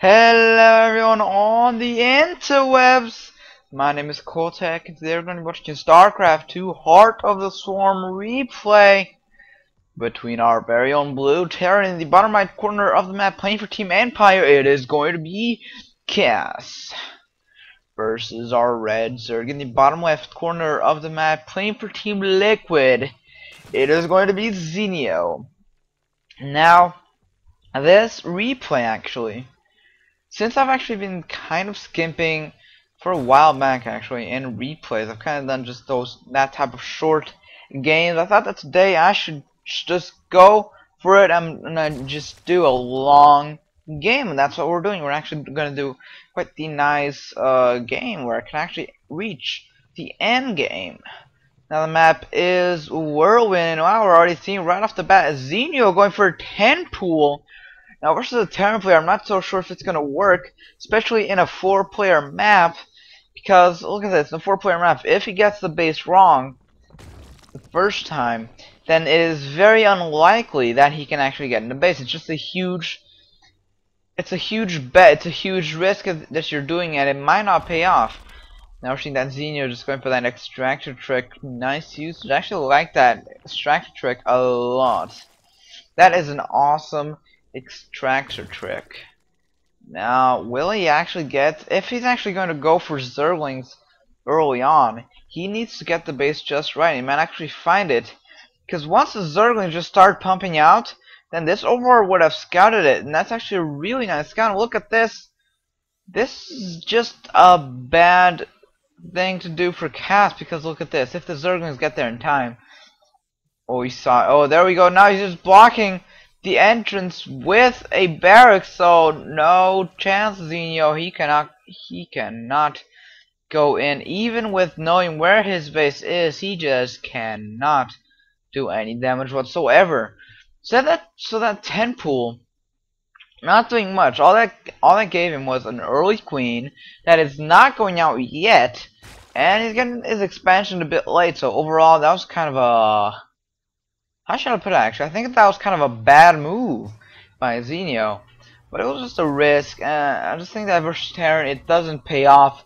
Hello everyone on the interwebs! My name is Cortec and today we're going to be watching Starcraft 2 Heart of the Swarm replay between our very own blue Terran in the bottom right corner of the map playing for Team Empire. It is going to be Cass versus our red Zerg in the bottom left corner of the map playing for Team Liquid. It is going to be Zenio. Now, this replay actually, since I've actually been kind of skimping for a while back actually in replays, I've kind of done just that type of short games. I thought that today I should just go for it and just do a long game, and that's what we're doing. We're actually going to do quite the nice game where I can actually reach the end game. Now the map is Whirlwind. Wow, we're already seeing right off the bat Zenio going for a 10 pool. Now versus a Terran player, I'm not so sure if it's going to work, especially in a 4-player map, because look at this, in a 4-player map, if he gets the base wrong the first time, then it is very unlikely that he can actually get in the base. It's just a huge bet, it's a huge risk that you're doing, and it might not pay off. Now we're seeing that Zenio just going for that extractor trick. Nice usage. I actually like that extractor trick a lot. That is an awesome extractor trick. Now, will he actually get, if he's actually going to go for Zerglings early on, he needs to get the base just right. He might actually find it, because once the Zerglings just start pumping out, then this overlord would have scouted it, and that's actually a really nice scout. Look at this. This is just a bad thing to do for Cass, because look at this. If the Zerglings get there in time, oh, there we go. Now he's just blocking the entrance with a barracks, so no chance, Zenio. He cannot go in, even with knowing where his base is. He just cannot do any damage whatsoever. So that 10 pool, not doing much. All that gave him was an early queen that is not going out yet, and he's getting his expansion a bit late. So overall, that was kind of a, how should I put it actually? I think that was kind of a bad move by Zenio. But it was just a risk. I just think that versus Terran, it doesn't pay off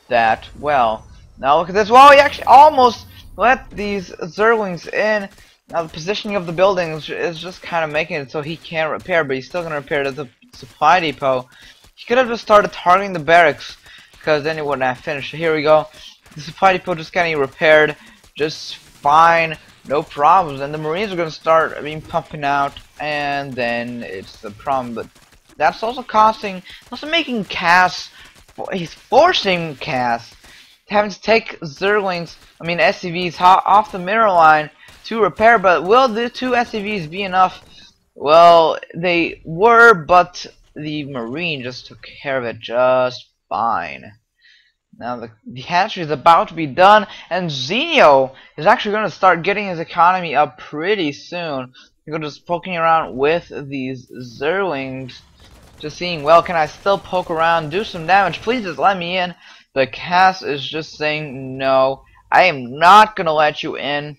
that well. Now look at this. Wow, he actually almost let these Zerglings in. Now the positioning of the buildings is just kind of making it so he can't repair, but he's still going to repair to the supply depot. He could have just started targeting the barracks, because then he wouldn't have finished. Here we go. The supply depot just getting repaired just fine. No problems, and the Marines are going to start pumping out, and then it's the problem. But that's also making Cass, he's forcing Cass having to take Zerglings, SCVs off the mirror line to repair. But will the 2 SCVs be enough? Well, they were, but the Marine just took care of it just fine. Now the hatchery is about to be done, and Zenio is actually going to start getting his economy up pretty soon. He's just poking around with these Zerglings, just seeing, well, can I still poke around, do some damage? Please just let me in. But Cass is just saying, no, I am not going to let you in.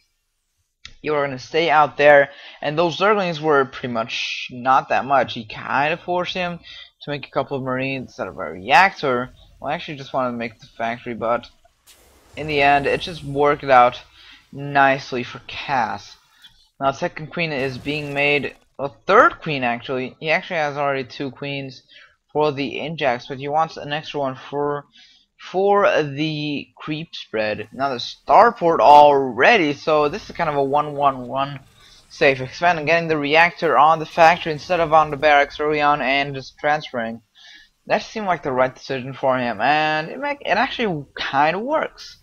You are going to stay out there. And those Zerglings were pretty much not that much. He kind of forced him to make a couple of Marines instead of a reactor. Well, I actually just wanted to make the factory, but in the end, it just worked out nicely for Cass. Now, second queen is being made, a third queen actually. He actually has already 2 queens for the Injax, but he wants an extra one for the creep spread. Now, the starport already, so this is kind of a 1-1-1 safe expand and getting the reactor on the factory instead of on the barracks early on and just transferring. That seemed like the right decision for him, and it actually kind of works.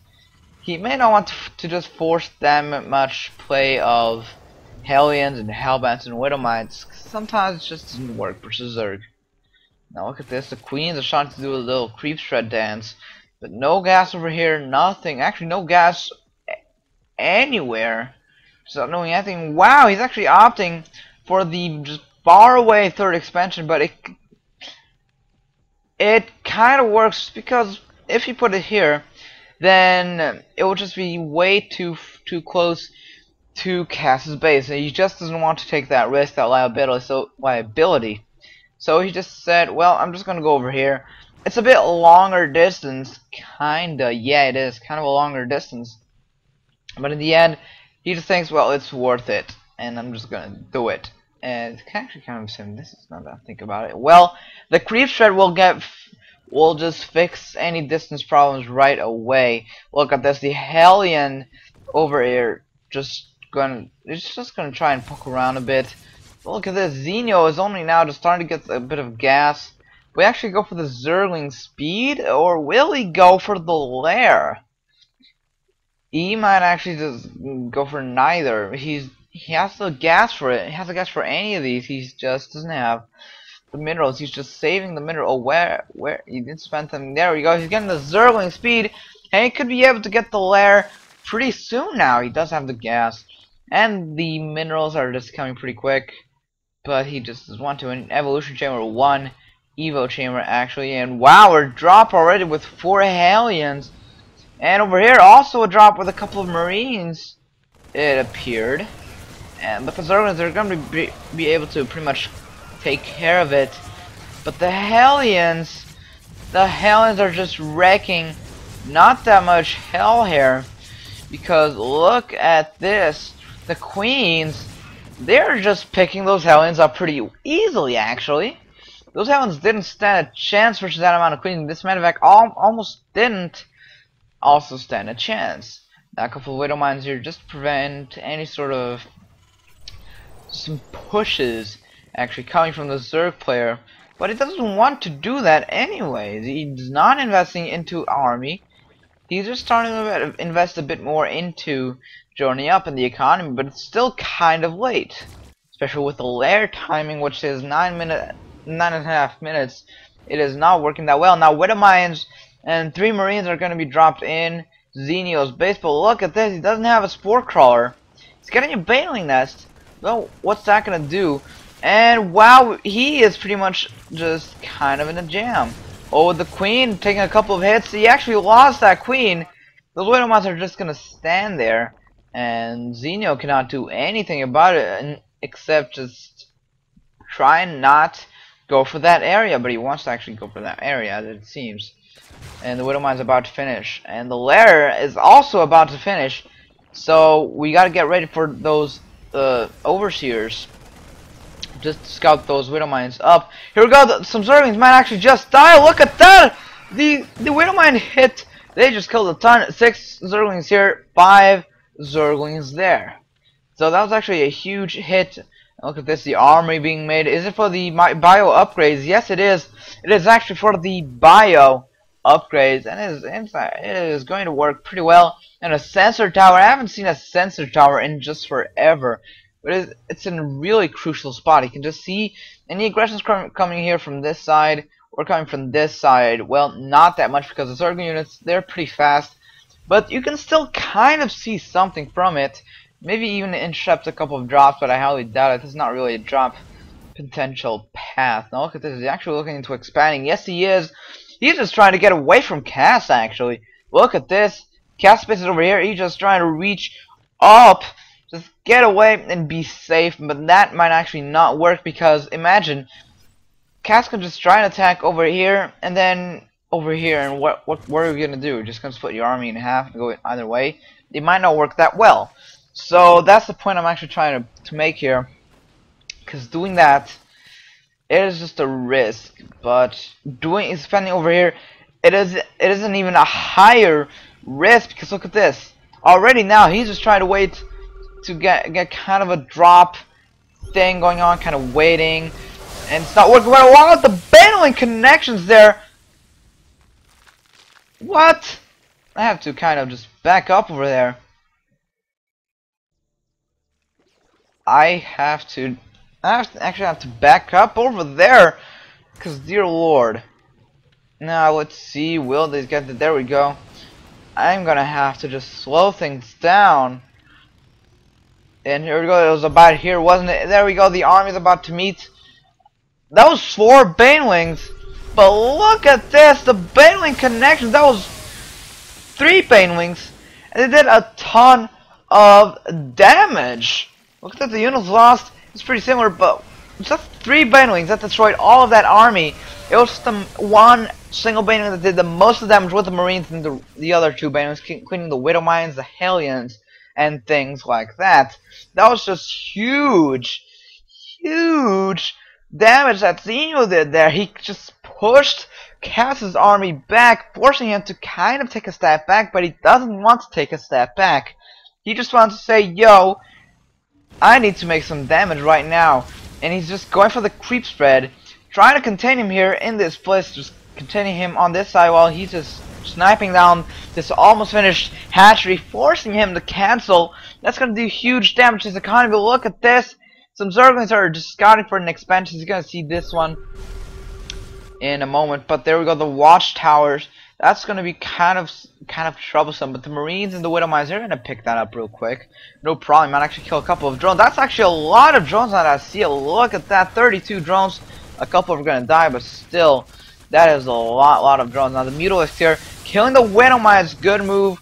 He may not want to just force that much play of Hellions and Hellbents and Widowmites. Sometimes it just doesn't work versus Zerg. Now look at this. The Queens are starting to do a little creep shred dance, but no gas over here. Nothing. Actually, no gas anywhere. Just not doing anything. Wow, he's actually opting for the just far away third expansion, but it kind of works, because if you put it here, then it will just be way too close to Cass's base, and he just doesn't want to take that risk, that liability. So he just said, well, I'm just gonna go over here. It's a bit longer distance, kinda. Yeah, it is kind of a longer distance. But in the end, he just thinks, well, it's worth it, and I'm just gonna do it. And it's actually kind of sim. This is not that I think about it. Well, the creep shred will just fix any distance problems right away. Look at this, the Hellion over here it's just gonna try and poke around a bit. But look at this, Zenio is only now just starting to get a bit of gas. We actually go for the Zergling speed, or will he go for the lair? He might actually just go for neither. He has the gas for it. He has the gas for any of these. He just doesn't have the minerals. He's just saving the mineral. Oh, where he didn't spend them. There we go. He's getting the Zergling speed, and he could be able to get the lair pretty soon now. He does have the gas, and the minerals are just coming pretty quick. But he just does want to an evolution chamber 1, evo chamber actually, and wow, we're drop already with 4 Hellions. And over here, also a drop with a couple of Marines, it appeared. And but the Zerglings are going to be able to pretty much take care of it. But the Hellions are just wrecking not that much hell here. Because look at this. The Queens, they're just picking those Hellions up pretty easily, actually. Those Hellions didn't stand a chance versus that amount of Queens. This medevac almost didn't also stand a chance. Now, a couple of Widow Mines here just to prevent any sort of some pushes actually coming from the Zerg player. But he doesn't want to do that anyways. He's not investing into army. He's just starting to invest a bit more into joining up in the economy, but it's still kind of late. Especially with the lair timing, which is 9.5 minutes. It is not working that well. Now, Widow Mines and 3 Marines are going to be dropped in Zenio's base, but look at this, he doesn't have a Spore Crawler. He's getting a Baneling Nest. Well, what's that going to do? And wow, he is pretty much just kind of in a jam. Oh, with the Queen taking a couple of hits, he actually lost that Queen. Those Widow Mines are just going to stand there, and Zenio cannot do anything about it except just try and not go for that area, but he wants to actually go for that area, as it seems. And the Widow Mine's about to finish, and the lair is also about to finish, so we gotta get ready for those overseers. Just scout those Widow Mines up. Here we go, some Zerglings might actually just die. Look at that! The Widow Mine hit. They just killed a ton. 6 Zerglings here, 5 Zerglings there. So that was actually a huge hit. Look at this, the armory being made. Is it for the bio upgrades? Yes, it is. It is actually for the bio upgrades, and it is going to work pretty well. And a sensor tower. I haven't seen a sensor tower in just forever, but it's in a really crucial spot. You can just see any aggressions coming here from this side or coming from this side. Well, not that much because the Zerg units, they're pretty fast, but you can still kind of see something from it. Maybe even intercept a couple of drops, but I highly doubt it. This is not really a drop potential path. Now look at this. He's actually looking into expanding. Yes, he is. He's just trying to get away from Cass, actually. Look at this. Cass space is over here. He's just trying to reach up. Just get away and be safe. But that might actually not work because imagine Cass can just try and attack over here and then over here. And what are we going to do? Just going to split your army in half and go either way? It might not work that well. So that's the point I'm actually trying to make here. Because doing that, it is just a risk, but spending over here, it isn't even a higher risk because look at this. Already now he's just trying to wait to get kind of a drop thing going on, kind of waiting, and it's not working well. Wow, the baneling connections there. What? I have to kind of just back up over there. I actually have to back up over there, cause dear lord. Now let's see, will these get there? We go. I'm gonna have to just slow things down. And here we go. It was about here, wasn't it? There we go. The army's about to meet. That was 4 banelings, but look at this. The baneling connections. That was 3 banelings, and they did a ton of damage. Look at that. The units lost. It's pretty similar, but just 3 banelings that destroyed all of that army. It was just the one single baneling that did the most of the damage with the Marines and the other 2 banelings, including the Widow Mines, the Hellions, and things like that. That was just huge damage that Zenio did there. He just pushed Cass's army back, forcing him to kind of take a step back, but he doesn't want to take a step back. He just wants to say, yo, I need to make some damage right now. And he's just going for the creep spread, trying to contain him here in this place, just containing him on this side while he's just sniping down this almost finished hatchery, forcing him to cancel. That's going to do huge damage to his economy. But look at this. Some Zerglings are just scouting for an expansion. He's going to see this one in a moment. But there we go, the watchtowers. That's going to be kind of troublesome. But the Marines and the Widow Mines are going to pick that up real quick. No problem. Might actually kill a couple of drones. That's actually a lot of drones that I see. Look at that, 32 drones. A couple are going to die, but still, that is a lot of drones. Now the Mutalisks here, killing the Widow Mines. Good move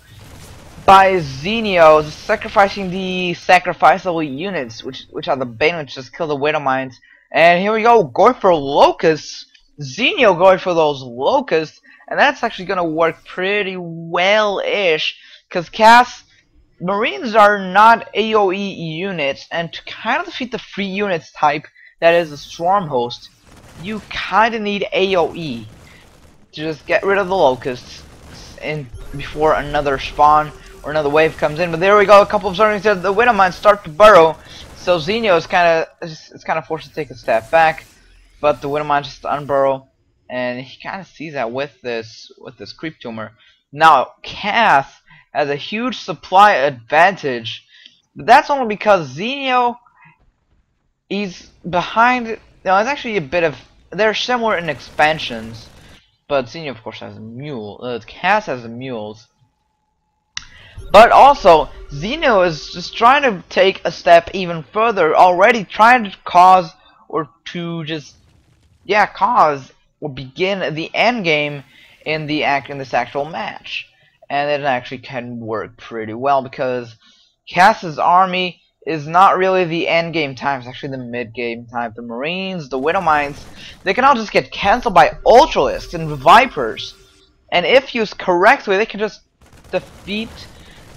by Zenio, sacrificing the sacrificable units, which are the Banelings. Just kill the Widow Mines. And here we go, going for locusts. Zenio going for those locusts. And that's actually going to work pretty well-ish, because Cass Marines are not AoE units, and to kind of defeat the free units type that is a swarm host, you kind of need AoE to just get rid of the locusts before another spawn or another wave comes in. But there we go, a couple of Zerglings there. The Widow Mines start to burrow, so Zenio is kind of forced to take a step back, but the Widow Mines just unburrow. And he kind of sees that with this creep tumor. Now Cass has a huge supply advantage, but that's only because Zenio, he's behind. Now it's actually a bit of, they're similar in expansions, but Zenio of course has a mule. Cass has the mules, but also Zenio is just trying to take a step even further, already trying to cause will begin the end game in this actual match, and it actually can work pretty well because Cass's army is not really the end game time; it's actually the mid game time. The Marines, the Widow Mines, they can all just get cancelled by Ultralisks and Vipers, and if used correctly, they can just defeat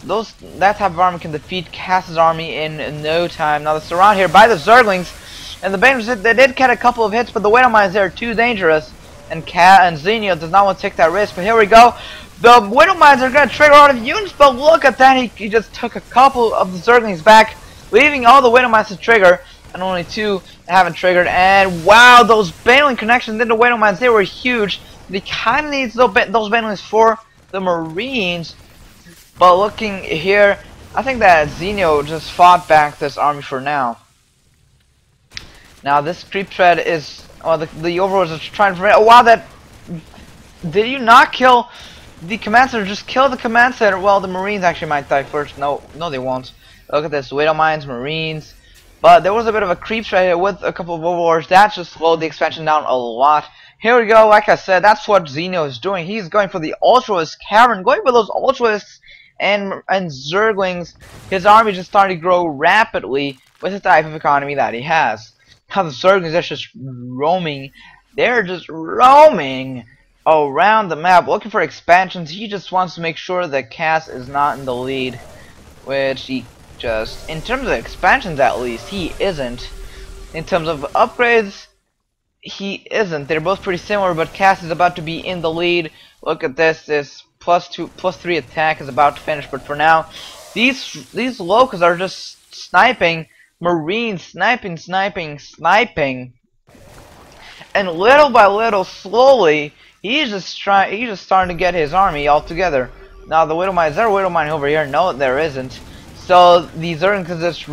that type of army can defeat Cass's army in no time. Now they're surrounded here by the Zerglings. And the Baners, they did get a couple of hits, but the Widow Mines are too dangerous, and Zenio does not want to take that risk. But here we go. The Widow Mines are going to trigger a lot of units, but look at that. He just took a couple of the Zerglings back, leaving all the Widow Mines to trigger, and only 2 haven't triggered. And wow, those Baneling connections into Widow Mines, they were huge. He kind of needs those Banelings for the Marines. But looking here, I think that Zenio just fought back this army for now. Now this creep thread is, well, the overlords are trying to prevent. Oh wow, did you not kill the command center? Just kill the command center. Well, the Marines actually might die first. No, they won't. Look at this, Widow Mines, Marines. But there was a bit of a creep thread here with a couple of overlords. That just slowed the expansion down a lot. Here we go. Like I said, that's what Zenio is doing. He's going for the Ultralisk Cavern, going for those Ultralisks and Zerglings. His army just started to grow rapidly with the type of economy that he has. How the Zerglings are just roaming. They're just roaming around the map looking for expansions. He just wants to make sure that Cass is not in the lead, which he just, in terms of expansions at least, he isn't. In terms of upgrades, he isn't. They're both pretty similar, but Cass is about to be in the lead. Look at this. This +3 attack is about to finish, but for now, these locusts are just sniping. Marines sniping, and little by little, slowly, he's just starting to get his army all together. Now the Widow Mine, is there a Widow Mine over here? No, there isn't. So the Zerg can just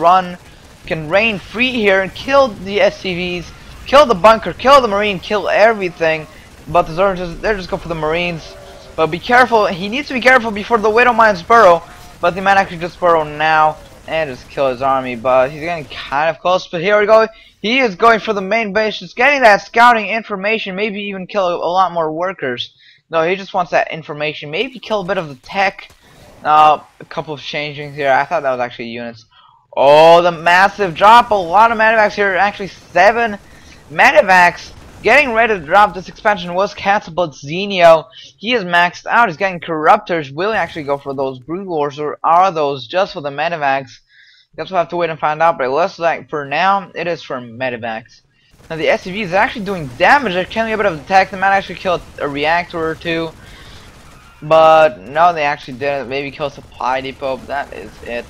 can reign free here and kill the SCVs, kill the bunker, kill the Marine, kill everything. But the Zerg they're just go for the Marines. But be careful. He needs to be careful before the Widow Mines burrow. But they might actually just burrow now and just kill his army, but he's getting kind of close. But here we go, he is going for the main base, just getting that scouting information, maybe even kill a lot more workers. No, he just wants that information, maybe kill a bit of the tech. A couple of changings here. I thought that was actually units. Oh, the massive drop. A lot of medevacs here. Actually, 7 medevacs. Getting ready to drop. This expansion was cancelled, but Zenio, he is maxed out. He's getting corruptors. Will he actually go for those brood wars, or are those just for the medevacs? Guess we'll have to wait and find out. But it looks like for now, it is for medevacs. Now the SCV is actually doing damage. They're killing a bit of attack. They might actually kill a reactor or two. But no, they actually didn't. Maybe kill a supply depot. But that is it.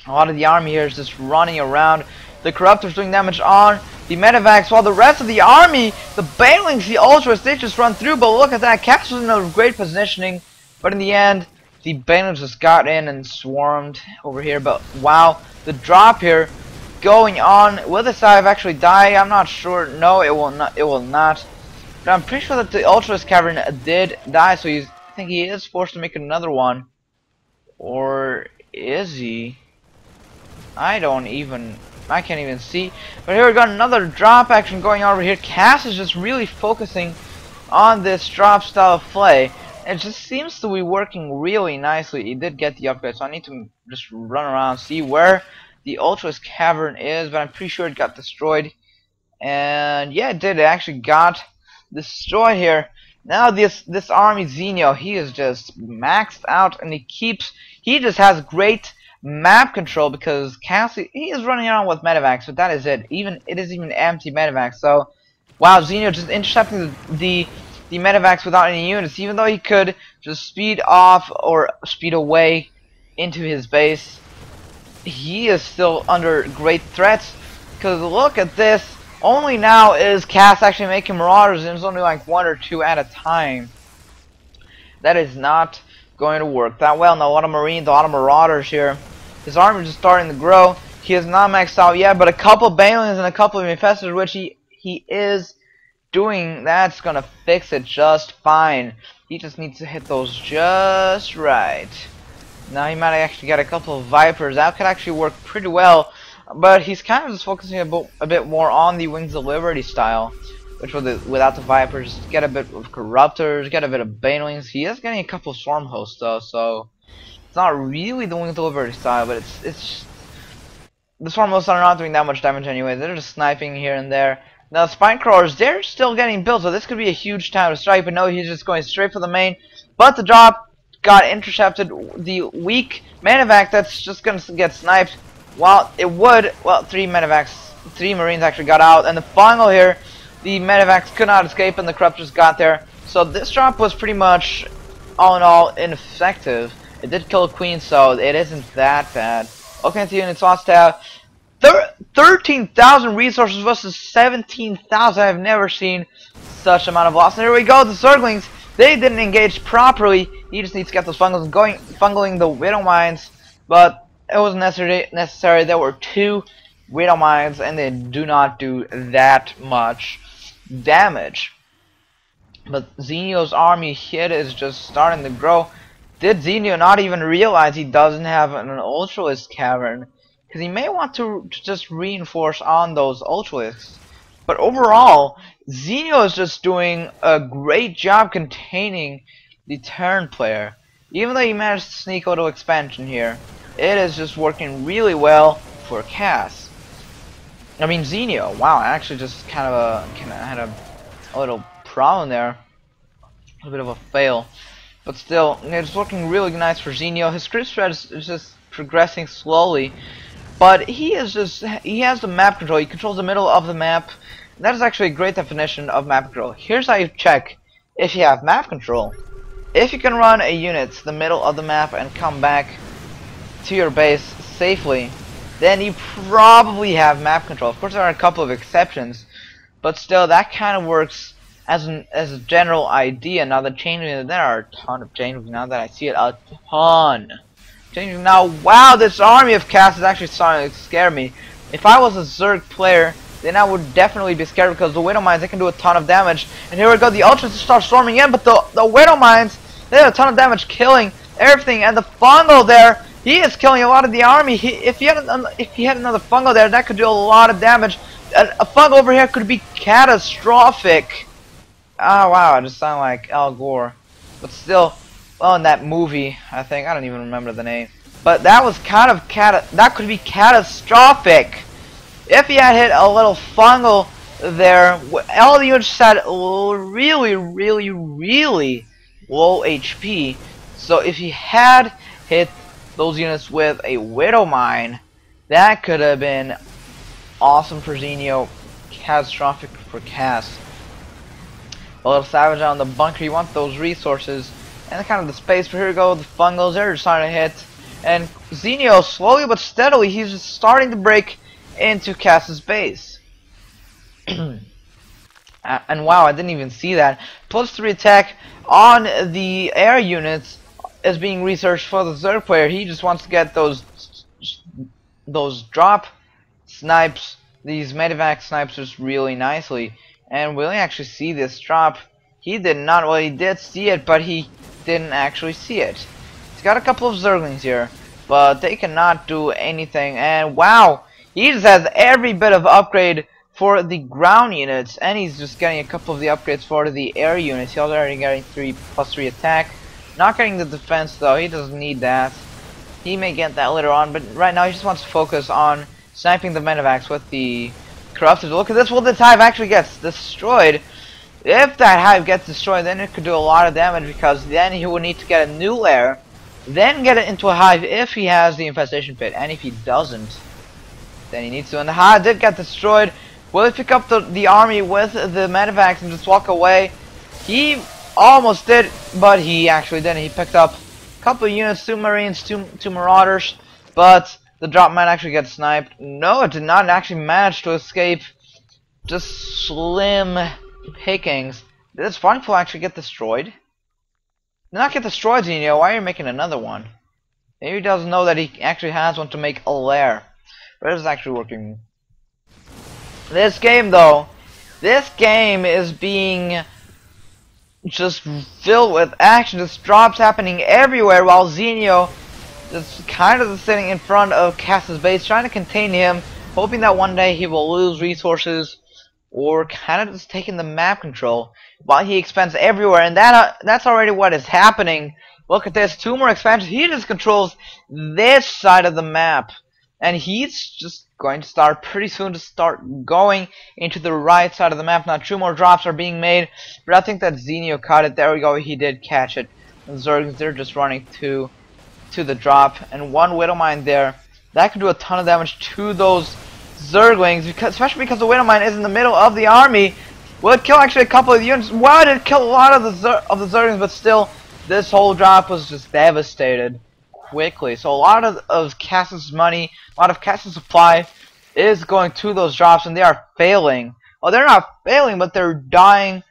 A lot of the army here is just running around. The corruptors doing damage on the medevacs, while the rest of the army, the banelings, the ultras, they just run through. But look at that, Cass was in a great positioning, but in the end, the banelings just got in and swarmed over here. But wow, the drop here going on. Will this hive actually die? I'm not sure. No, it will not. It will not. But I'm pretty sure that the ultras cavern did die, so I think he is forced to make another one, or is he? I can't even see. But here we got another drop action going on over here. Cass is just really focusing on this drop style of play. It just seems to be working really nicely. He did get the upgrade, so I need to just run around, see where the Ultra's cavern is, but I'm pretty sure it got destroyed. And yeah, it did. It actually got destroyed here. Now this army Zenio, he is just maxed out, and he just has great map control, because Cassie, he is running around with medevacs, but that is it. It is even empty medevacs. So wow, Zenio just intercepting the medevacs without any units, even though he could just speed off or speed away into his base. He is still under great threats, because look at this. Only now is Cass actually making marauders, and it's only like 1 or 2 at a time. That is not going to work that well. Now a lot of marines, a lot of marauders here. His army is just starting to grow. He is not maxed out yet, but a couple of banelings and a couple of infestors, which he is doing, that's gonna fix it just fine. He just needs to hit those just right. Now he might actually get a couple of vipers. That could actually work pretty well, but he's kind of just focusing a bit more on the Wings of Liberty style, which without the vipers, get a bit of corruptors, get a bit of banelings. He is getting a couple of swarm hosts though, so it's not really the Wings of Liberty style, but it's just, the swarm hosts are not doing that much damage anyway. They're just sniping here and there. Now spine crawlers, they're still getting built, so this could be a huge time to strike. But no, he's just going straight for the main. But the drop got intercepted. The weak medevac that's just gonna get sniped. While it would, well, 3 marines actually got out, and the final here, the medevacs could not escape, and the corruptors got there. So this drop was pretty much, all in all, ineffective. It did kill a queen, so it isn't that bad. Okay, the units lost out. 13,000 resources versus 17,000. I've never seen such amount of loss. And here we go, the Zerglings. They didn't engage properly. He just needs to get those fungling the Widow Mines, but it wasn't necessary. There were 2 Widow Mines, and they do not do that much damage. But Zenio's army hit is just starting to grow. Did Zenio not even realize he doesn't have an Ultralisk cavern? Because he may want to just reinforce on those Ultralisks. But overall, Zenio is just doing a great job containing the Terran player. Even though he managed to sneak auto expansion here, it is just working really well for Cass. I mean Zenio. Wow, I actually just had a little problem there. A bit of a fail. But still, it's working really nice for Zenio. His script spread is just progressing slowly. But he has the map control. He controls the middle of the map. That is actually a great definition of map control. Here's how you check if you have map control. If you can run a unit to the middle of the map and come back to your base safely, then you probably have map control. Of course, there are a couple of exceptions, but still, that kind of works as a general idea. Now the changing, there are a ton of changes now that I see it, a ton. Changing now. Wow, this army of Cass is actually starting to scare me. If I was a Zerg player, then I would definitely be scared, because the Widow Mines, they can do a ton of damage. And here we go, the Ultras start storming in, but the Widow Mines, they have a ton of damage, killing everything. And the fungal there, he is killing a lot of the army. If he had another fungal there, that could do a lot of damage. A fungal over here could be catastrophic. Oh wow, I just sound like Al Gore. But still, well, in that movie, I don't even remember the name. but that was kind of that could be catastrophic. If he had hit a little fungal there, all the units had really low HP. So if he had hit those units with a Widow Mine, that could have been awesome for Zenio, catastrophic for Cass. A little savage on the bunker, you want those resources and kind of the space. But here we go, the fungals, they're starting to hit. And Zenio, slowly but steadily, he's just starting to break into Cass's base. And wow, I didn't even see that. +3 attack on the air units is being researched for the Zerg player. He just wants to get those drop snipes, these medevac snipes, just really nicely. And we'll actually see this drop. He did not, well, he did see it, but he didn't actually see it. He's got a couple of Zerglings here, but they cannot do anything. And wow, he just has every bit of upgrade for the ground units, and he's just getting a couple of the upgrades for the air units. He's already getting +3 attack. Not getting the defense though, he doesn't need that. He may get that later on, but right now he just wants to focus on sniping the medevacs with the corrupted. Look at this, well, this hive actually gets destroyed. If that hive gets destroyed, then it could do a lot of damage, because then he will need to get a new lair, then get it into a hive if he has the infestation pit, and if he doesn't, then he needs to. And the hive did get destroyed. Will he pick up the army with the medevacs and just walk away? He almost did, but he actually didn't. He picked up a couple of units, 2 marines, two marauders, but the drop might actually get sniped. No, it did not actually manage to escape. Just slim pickings. Did this farm pool actually get destroyed? Did not get destroyed, Zenio. Why are you making another one? Maybe he doesn't know that he actually has one to make a lair. But it's actually working. This game, though, this game is being just filled with action. Just drops happening everywhere, while Zenio just kind of sitting in front of Cass's base, trying to contain him, hoping that one day he will lose resources, or kind of just taking the map control while he expands everywhere. And that's already what is happening. Look at this, 2 more expansions. He just controls this side of the map, and he's just going to start pretty soon to start going into the right side of the map. Now 2 more drops are being made, but I think that Zenio caught it. There we go, he did catch it. The Zergs, they're just running to the drop, and 1 Widow Mine there. That could do a ton of damage to those Zerglings, especially because the Widow Mine is in the middle of the army. Will it kill actually a couple of units? Wow, it did kill a lot of the Zerglings, but still, this whole drop was just devastated quickly. So a lot of Cass's money, a lot of Cass's supply is going to those drops, and they are failing. Well, they're not failing, but they're dying,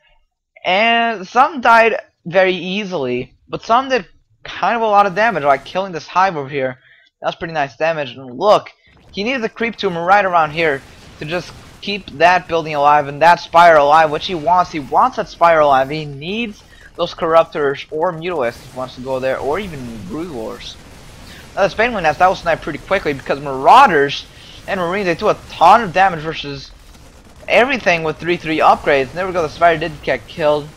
and some died very easily, but some did kind of a lot of damage, like killing this hive over here. That's pretty nice damage. And look, he needs a creep tumor right around here to just keep that building alive and that spire alive, which he wants. He wants that spire alive. He needs those corruptors or mutalisks if he wants to go there, or even broodlords. Now the Spainling Nest, that will snipe pretty quickly, because marauders and marines, they do a ton of damage versus everything with 3/3 upgrades. And there we go, the spider did get killed.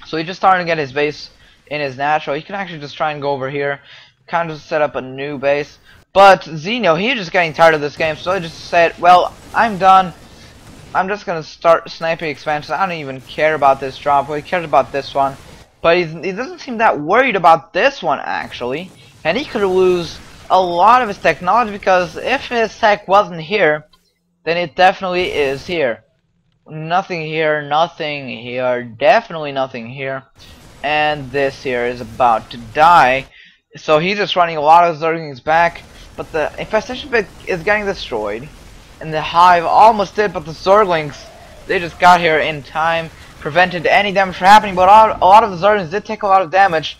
So he's just starting to get his base in his natural. He can actually just try and go over here, kind of set up a new base. But Zenio, he's just getting tired of this game, so he just said, well, I'm done. I'm just gonna start sniping expansions. I don't even care about this drop. Well, he cares about this one, but he doesn't seem that worried about this one actually. And he could lose a lot of his technology, because if his tech wasn't here, then it definitely is here. Nothing here, nothing here, definitely nothing here. And this here is about to die. So he's just running a lot of Zerglings back, but the infestation pit is getting destroyed. And the hive almost did, but the Zerglings, they just got here in time, prevented any damage from happening. But a lot of the Zerglings did take a lot of damage.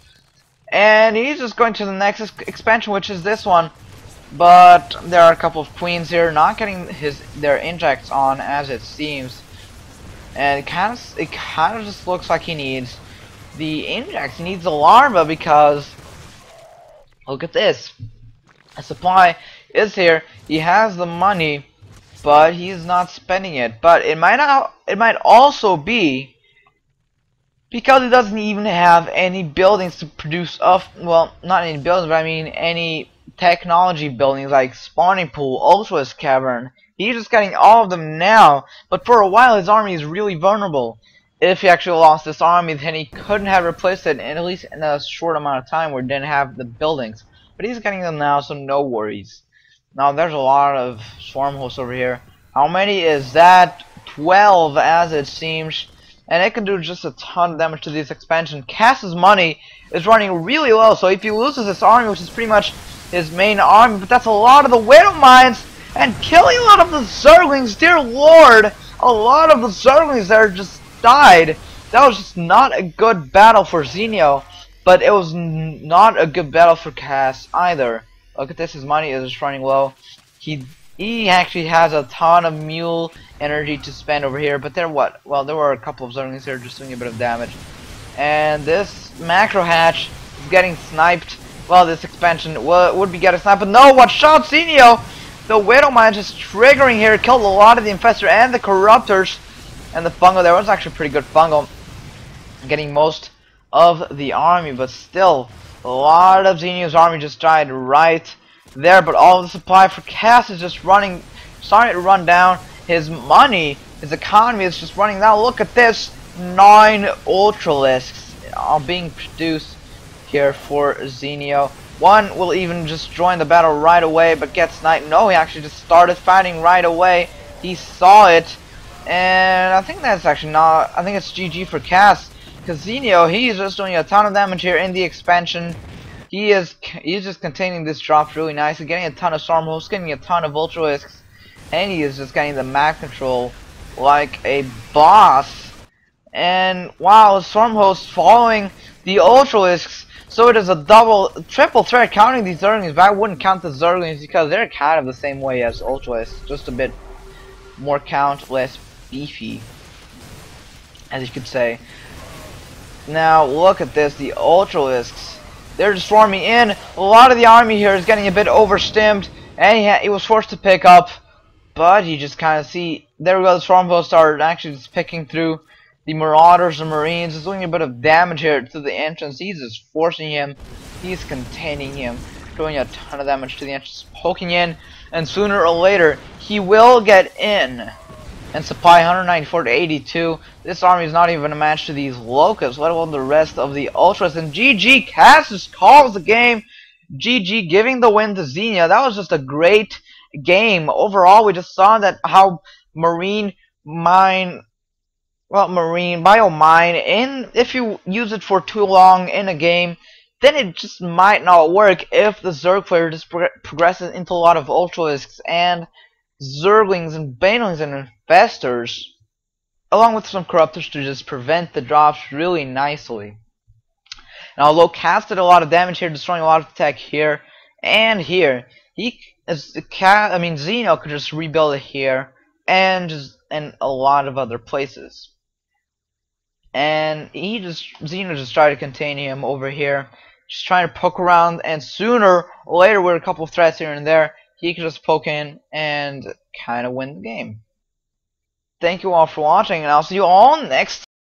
And he's just going to the next expansion, which is this one. But there are a couple of queens here not getting their injects on, as it seems. And it kind of just looks like he needs the injects. He needs the larva, because look at this. The supply is here. He has the money, but he's not spending it. But it might also be because it doesn't even have any buildings to produce well, not any buildings, but I mean any technology buildings like spawning pool, ultra's cavern. He's just getting all of them now, but for a while his army is really vulnerable. If he actually lost this army, then he couldn't have replaced it, at least in a short amount of time where he didn't have the buildings. But he's getting them now, so no worries. Now there's a lot of swarm hosts over here. How many is that? 12 as it seems. And it can do just a ton of damage to this expansion. Cass's money is running really low, so if he loses this army, which is pretty much his main army, but that's a lot of the Widow Mines, and killing a lot of the Zerglings, dear lord, a lot of the Zerglings there just died. That was just not a good battle for Zenio, but it was not a good battle for Cass either. Look at this, his money is just running low. He actually has a ton of mule energy to spend over here, but there were a couple of Zerglings here just doing a bit of damage. And this macro hatch is getting sniped. Well, this expansion would be getting sniped, but no, what shot Zenio? The Widow Mine just triggering here, killed a lot of the Infestor and the Corruptors. And the fungal there was actually pretty good fungal, getting most of the army, but still, a lot of Zenio's army just died right there. But all of the supply for Cass is just starting to run down. His money, his economy is just running down. Look at this, 9 Ultralisks are being produced here for Zenio. One will even just join the battle right away, but gets sniped. No, he actually just started fighting right away. He saw it, and I think that's actually not. I think it's GG for Cass, because Zenio, he's just doing a ton of damage here in the expansion. He's just containing this drop really nicely, getting a ton of storm hosts, getting a ton of Ultralisks, and he is just getting the map control like a boss. And wow, storm hosts following the Ultralisks. So it is a triple threat counting these Zerglings, but I wouldn't count the Zerglings because they're kind of the same way as Ultralisks, just a bit more count, less beefy, as you could say. Now look at this, the Ultralisks. They're just swarming in. A lot of the army here is getting a bit overstimmed, and he was forced to pick up, but you just kind of see, there we go, the swarm hosts are actually just picking through the Marauders and Marines. Is doing a bit of damage here to the entrance. He's just forcing him. He's containing him. Doing a ton of damage to the entrance. Poking in. And sooner or later, he will get in. And supply 194 to 82. This army is not even a match to these Locusts, let alone the rest of the Ultras. And GG, Cass just calls the game. GG, giving the win to Zenio. That was just a great game. Overall, we just saw that how Biomine, if you use it for too long in a game, then it just might not work if the Zerg player just progresses into a lot of Ultralisks and Zerglings and Banelings and Infestors, along with some Corruptors to just prevent the drops really nicely. Now, although Cass did a lot of damage here, destroying a lot of tech here and here, Zenio could just rebuild it here and a lot of other places. And Zenio just tried to contain him over here, just trying to poke around, and sooner or later, with a couple of threats here and there, he could just poke in and kind of win the game. Thank you all for watching, and I'll see you all next time.